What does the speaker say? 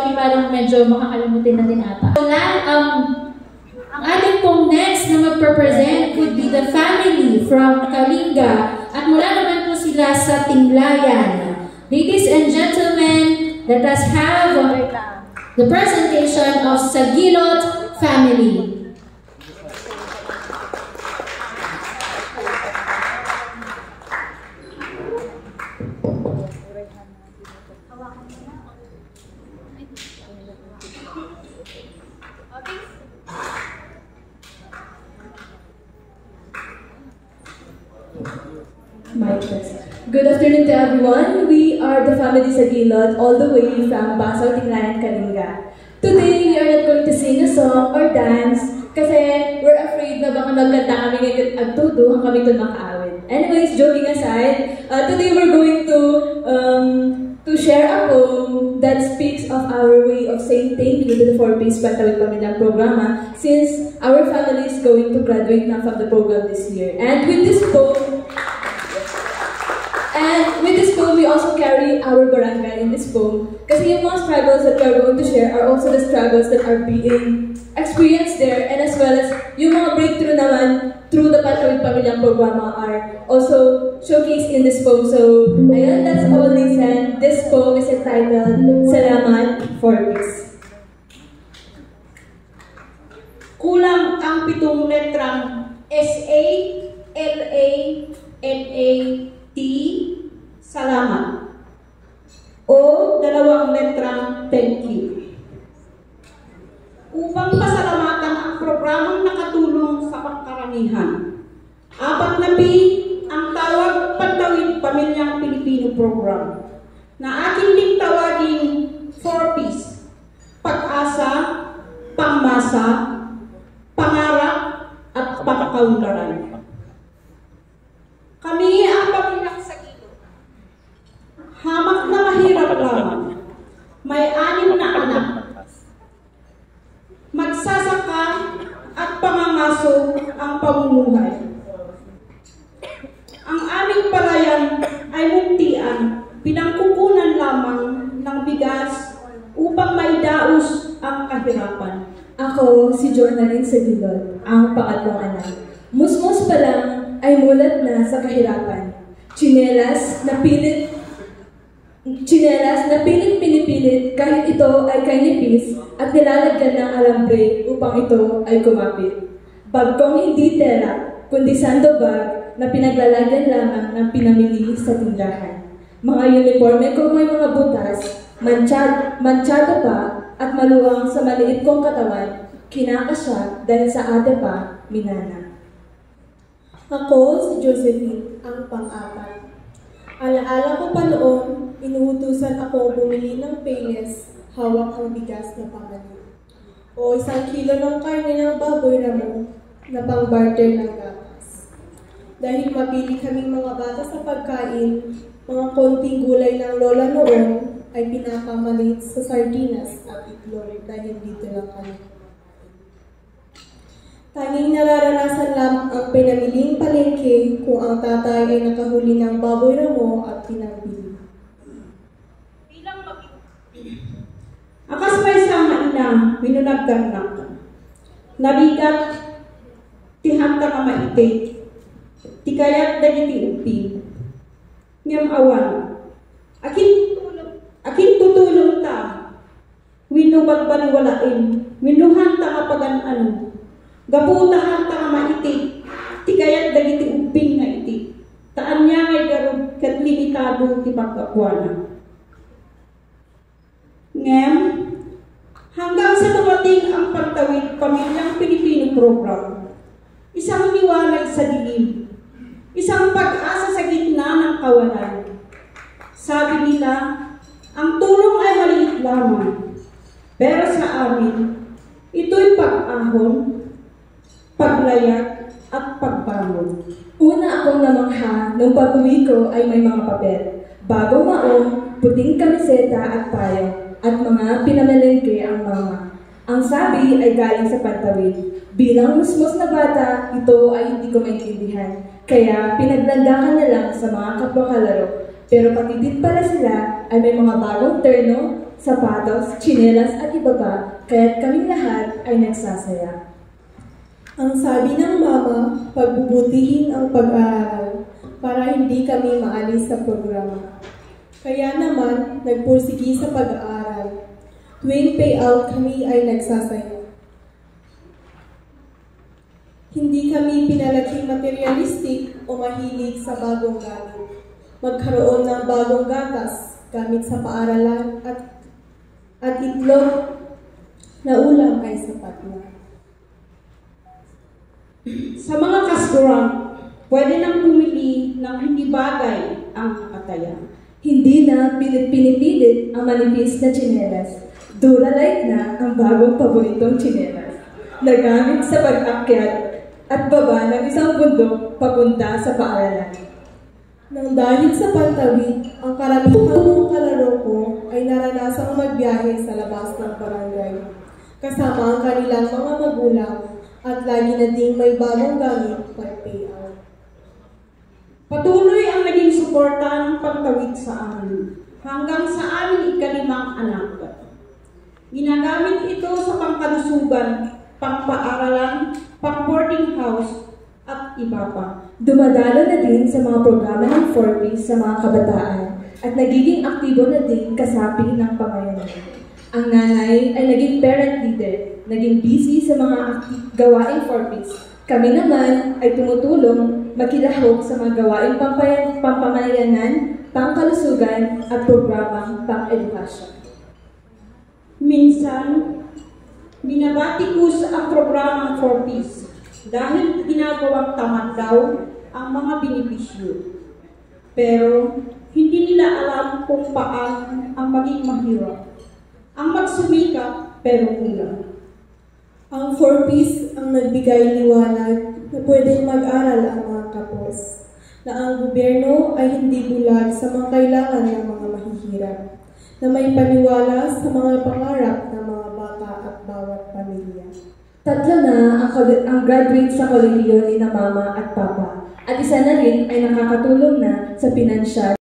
Sorry, parang medyo makakalimutin na din ata. So, ang ating pong next na mag-represent would be the family from Kalinga. At mula naman po sila sa Tinglayan. Ladies and gentlemen, let us have the presentation of Sagilot family. Good afternoon to everyone. We are the family Sagilot, all the way from Basaw, Tinglayan, Kalinga. Today, we are not going to sing a song or dance kasi we're afraid na baka magkanta kami ngayon at tudo hang kami ito makaawit. Anyways, joking aside, today we're going to share a poem that speaks of our way of saying thank you to the 4-piece Pantawid Pamilyang Programa since our family is going to graduate na from the program this year. And with this poem, we also carry our barangay in this poem. Kasi yung mga struggles that we are going to share are also the struggles that are being experienced there, and as well as yung mga breakthrough naman through the Pantawid Pamilyang Programa are also showcased in this poem. So, ayun, that's all listen. This poem is entitled Salamat for Peace. Kulang ang 7 letrang S-A, L-A, N-A-T, salamat. O 2 letrang thank you. Upang pasalamatan ang programang nakatulong sa pangkaramihan. 4 na P ang tawag Pantawid Pamilyang Pilipino Program na aking ding tawagin 4Ps. Pag-asa, pangmasa, pangarap, at pagkaunlaran. Kami ang pamilyang Sagilot. Hamak na mahirap lang. May 6 na anak. Magsasaka at pangangaso ang pamumuhay. Ang aming palayan ay muntian, pinangkukunan lamang ng bigas upang maidaos ang kahirapan. Ako, si Jornaline Sagilot, ang pangatlong anak. Musmos pa lang ay mulat na sa kahirapan. Tsinelas na pinipilit kahit ito ay kainipis at nilalagyan ng alambre upang ito ay kumapit. Bagkong hindi tela, kundi sandobag na pinaglalagyan lamang ng pinamili sa tindahan. Mga uniforme kong may mga butas, manchado pa at maluwang sa maliit kong katawan, kinakasya dahil sa ate pa, minana. Ako si Josephine, ang pang-4. Alaala ko pa noon, inuutusan ako bumili ng payless, hawak ang bigas na pamali. O 1 kilo ng karne ng baboy ramo na pang-barter ng gatas. Dahil mapili kaming mga bata sa pagkain, mga konting gulay ng lola noon ay pinapamalit sa sardinas at itlog dahil dito lang kami. Tanging nararanasan lamang ang pinamiling palengke kung ang tatay ay nakahuli ng baboy ramo at pinabili. Akas may isang ina, minunagkanak. Nabigat, tihanta ka maitik. Tikayat dagiti uping. Ngam awan. Akin tutulong ta. Winubagbaliwalain. Winuhanta ka pagan-ano. Gaputahan ta nga maitik, tikayat dagiti uping nga itik. Taan niya ngay garog kat limitado ti pagkakwana. Ngem, hanggang sa dumating ang Pantawid Pamilyang Pilipino Program, isang liwanag sa dilim, isang pag-asa sa gitna ng kawalan. Sabi nila, ang tulong ay maliit lamang, pero sa amin, ito'y pag-ahon, paglayag at pagbangon. Una akong namangha nung pag-uwi ko ay may mga papel. Bagong maong, puting kamiseta at payo, at mga pinamalengke ang mama. Ang sabi ay galing sa Pantawid. Bilang musmos na bata, ito ay hindi ko maintindihan. Kaya pinaglandakan na lang sa mga kapwa kalaro. Pero patitid pala sila ay may mga bagong terno, sapatos, tsinelas at iba pa, kaya't kaming lahat ay nagsasaya. Ang sabi ng mama, pagbubutihin ang pag-aaral para hindi kami maalis sa programa. Kaya naman, nagpursigi sa pag-aaral. Tuwing payout kami ay nagsasaya. Hindi kami pinalaking materialistic o mahilig sa bagong gamit. Magkaroon ng bagong gatas gamit sa paaralan at itlog na ulam ay sapat na. Sa mga kasguram, pwede nang pumili ng hindi bagay ang nakataya. Hindi na pinipilit ang manipis na tsinelas. Duralite na ang bagong paboritong tsinelas. Nagamit sa pag-akyat at baba ng isang bundok papunta sa paaralan. Nang dahil sa pantawid, ang karamihan ng kalaro ko ay naranasang magbiyahe sa labas ng barangay. Kasama ang kanilang mga magulang at lagi na ding may bagong gamit per payout. Patuloy ang naging suporta ng pantawid sa amin hanggang sa aming ikalimang anak. Ginagamit ito sa pangkalusugan, pangpaaralan, pang-boarding house, at iba pa. Dumadalo na din sa mga programa ng 4Ps sa mga kabataan at nagiging aktibo na din kasapi ng pamayanan. Ang nanay ay naging parent leader, naging busy sa mga gawaing 4Ps. Kami naman ay tumutulong makilahok sa mga gawaing pampamayanan, pangkalusugan at programang pang-edukasyon. Minsan, binabati ko ang programang 4Ps dahil ginagawang tamad daw ang mga benepisyo. Pero hindi nila alam kung paano ang maging mahirap. Ang magsumikap pero kulang. Ang 4Ps ang nagbigay liwanag na pwedeng mag-aral ang mga kapos, na ang gobyerno ay hindi bulag sa mga kailangan ng mga mahihirap, na may paniwala sa mga pangarap ng mga bata at bawat pamilya. Tatlo na ang graduate sa kolehiyo ni na mama at papa, at isa na rin ay nakakatulong na sa pinansyal